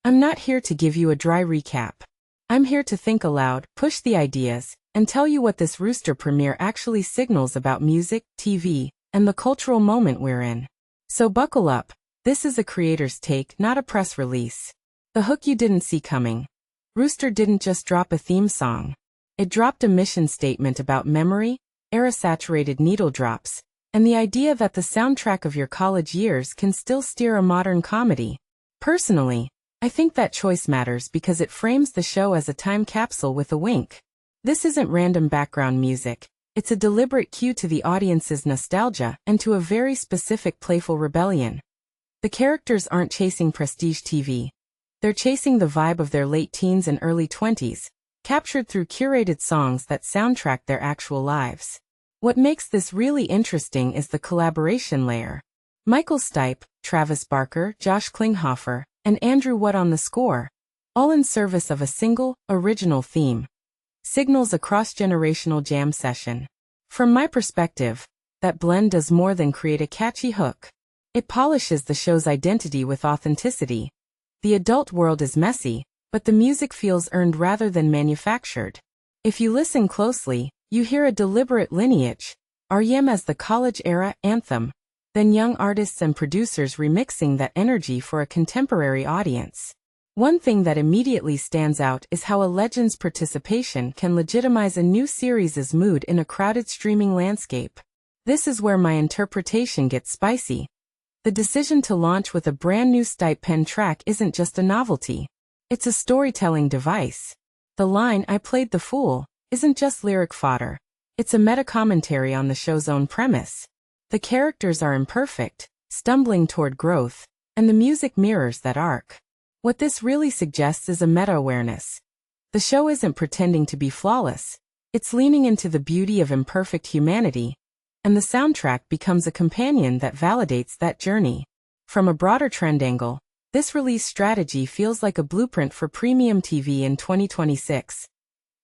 I'm not here to give you a dry recap. I'm here to think aloud, push the ideas, and tell you what this Rooster premiere actually signals about music, TV, and the cultural moment we're in. So buckle up. This is a creator's take, not a press release. The hook you didn't see coming. Rooster didn't just drop a theme song. It dropped a mission statement about memory, era-saturated needle drops, and the idea that the soundtrack of your college years can still steer a modern comedy. Personally, I think that choice matters because it frames the show as a time capsule with a wink. This isn't random background music. It's a deliberate cue to the audience's nostalgia and to a very specific playful rebellion. The characters aren't chasing prestige TV. They're chasing the vibe of their late teens and early 20s, captured through curated songs that soundtrack their actual lives. What makes this really interesting is the collaboration layer. Michael Stipe, Travis Barker, Josh Klinghoffer, and Andrew Wood on the score, all in service of a single, original theme. Signals a cross-generational jam session. From my perspective, that blend does more than create a catchy hook. It polishes the show's identity with authenticity. The adult world is messy, but the music feels earned rather than manufactured. If you listen closely, you hear a deliberate lineage, REM as the college-era anthem, then young artists and producers remixing that energy for a contemporary audience. One thing that immediately stands out is how a legend's participation can legitimize a new series' mood in a crowded streaming landscape. This is where my interpretation gets spicy. The decision to launch with a brand new Stipe pen track isn't just a novelty. It's a storytelling device. The line, "I played the fool," isn't just lyric fodder. It's a meta-commentary on the show's own premise. The characters are imperfect, stumbling toward growth, and the music mirrors that arc. What this really suggests is a meta-awareness. The show isn't pretending to be flawless. It's leaning into the beauty of imperfect humanity, and the soundtrack becomes a companion that validates that journey. From a broader trend angle, this release strategy feels like a blueprint for premium TV in 2026.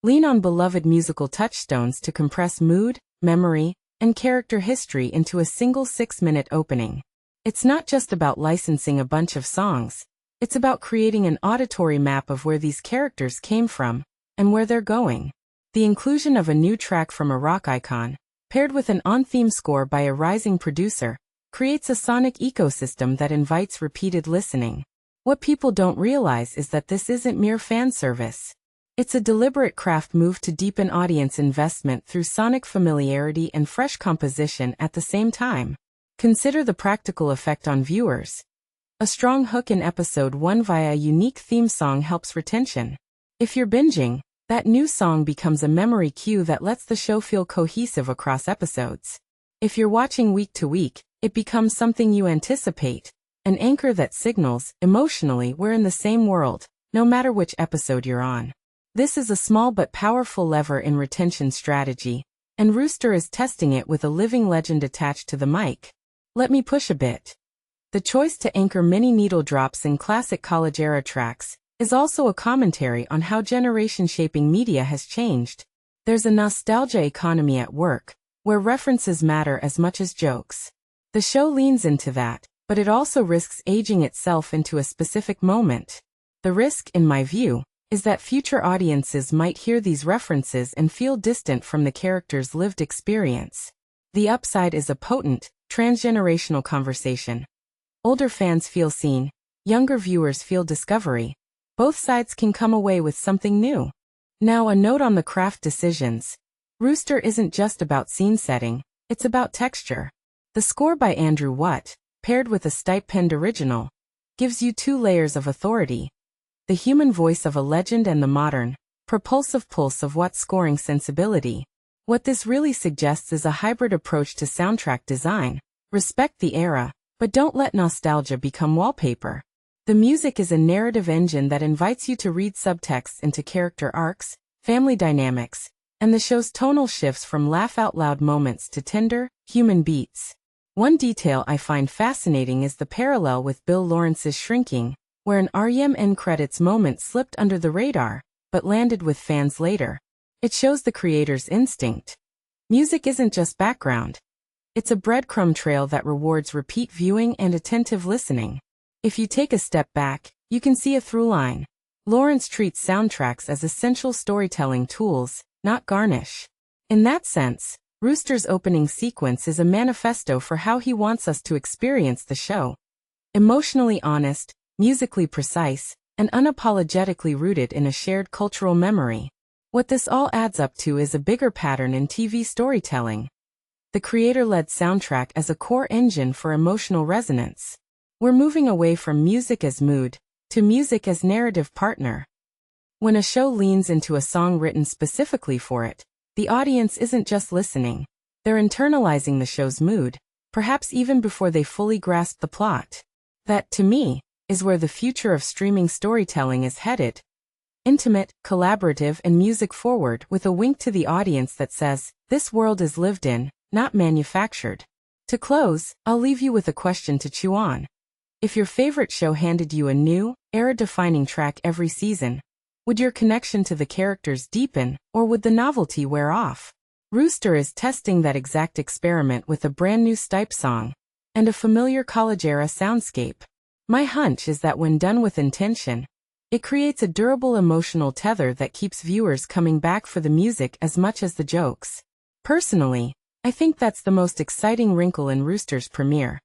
Lean on beloved musical touchstones to compress mood, memory, and character history into a single 6-minute opening. It's not just about licensing a bunch of songs. It's about creating an auditory map of where these characters came from and where they're going. The inclusion of a new track from a rock icon, paired with an on-theme score by a rising producer, creates a sonic ecosystem that invites repeated listening. What people don't realize is that this isn't mere fan service. It's a deliberate craft move to deepen audience investment through sonic familiarity and fresh composition at the same time. Consider the practical effect on viewers. A strong hook in episode 1 via a unique theme song helps retention. If you're binging, that new song becomes a memory cue that lets the show feel cohesive across episodes. If you're watching week to week, it becomes something you anticipate, an anchor that signals, emotionally, we're in the same world, no matter which episode you're on. This is a small but powerful lever in retention strategy, and Rooster is testing it with a living legend attached to the mic. Let me push a bit. The choice to anchor many needle drops in classic college-era tracks is also a commentary on how generation-shaping media has changed. There's a nostalgia economy at work, where references matter as much as jokes. The show leans into that, but it also risks aging itself into a specific moment. The risk, in my view, is that future audiences might hear these references and feel distant from the character's lived experience. The upside is a potent, transgenerational conversation. Older fans feel seen, younger viewers feel discovery. Both sides can come away with something new. Now, a note on the craft decisions. Rooster isn't just about scene setting, it's about texture. The score by Andrew Wood, paired with a Stipe-penned original, gives you 2 layers of authority. The human voice of a legend and the modern, propulsive pulse of Wood's scoring sensibility. What this really suggests is a hybrid approach to soundtrack design. Respect the era, but don't let nostalgia become wallpaper. The music is a narrative engine that invites you to read subtext into character arcs, family dynamics, and the show's tonal shifts from laugh-out-loud moments to tender, human beats. One detail I find fascinating is the parallel with Bill Lawrence's Shrinking, where an REM end credits moment slipped under the radar, but landed with fans later. It shows the creator's instinct. Music isn't just background. It's a breadcrumb trail that rewards repeat viewing and attentive listening. If you take a step back, You can see a through line. Lawrence treats soundtracks as essential storytelling tools, not garnish. In that sense, Rooster's opening sequence is a manifesto for how he wants us to experience the show. Emotionally honest, musically precise, and unapologetically rooted in a shared cultural memory. What this all adds up to is a bigger pattern in TV storytelling. The creator-led soundtrack as a core engine for emotional resonance. We're moving away from music as mood to music as narrative partner. When a show leans into a song written specifically for it, the audience isn't just listening, they're internalizing the show's mood, perhaps even before they fully grasp the plot. That, to me, is where the future of streaming storytelling is headed. Intimate, collaborative, and music-forward with a wink to the audience that says, this world is lived in, not manufactured. To close, I'll leave you with a question to chew on. If your favorite show handed you a new, era-defining track every season, would your connection to the characters deepen, or would the novelty wear off? Rooster is testing that exact experiment with a brand new Stipe song and a familiar college-era soundscape. My hunch is that when done with intention, it creates a durable emotional tether that keeps viewers coming back for the music as much as the jokes. Personally, I think that's the most exciting wrinkle in Rooster's premiere.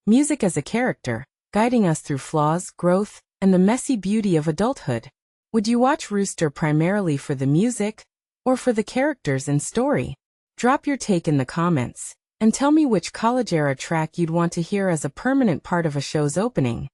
Music as a character, guiding us through flaws, growth, and the messy beauty of adulthood. Would you watch Rooster primarily for the music, or for the characters and story? Drop your take in the comments, and tell me which college-era track you'd want to hear as a permanent part of a show's opening.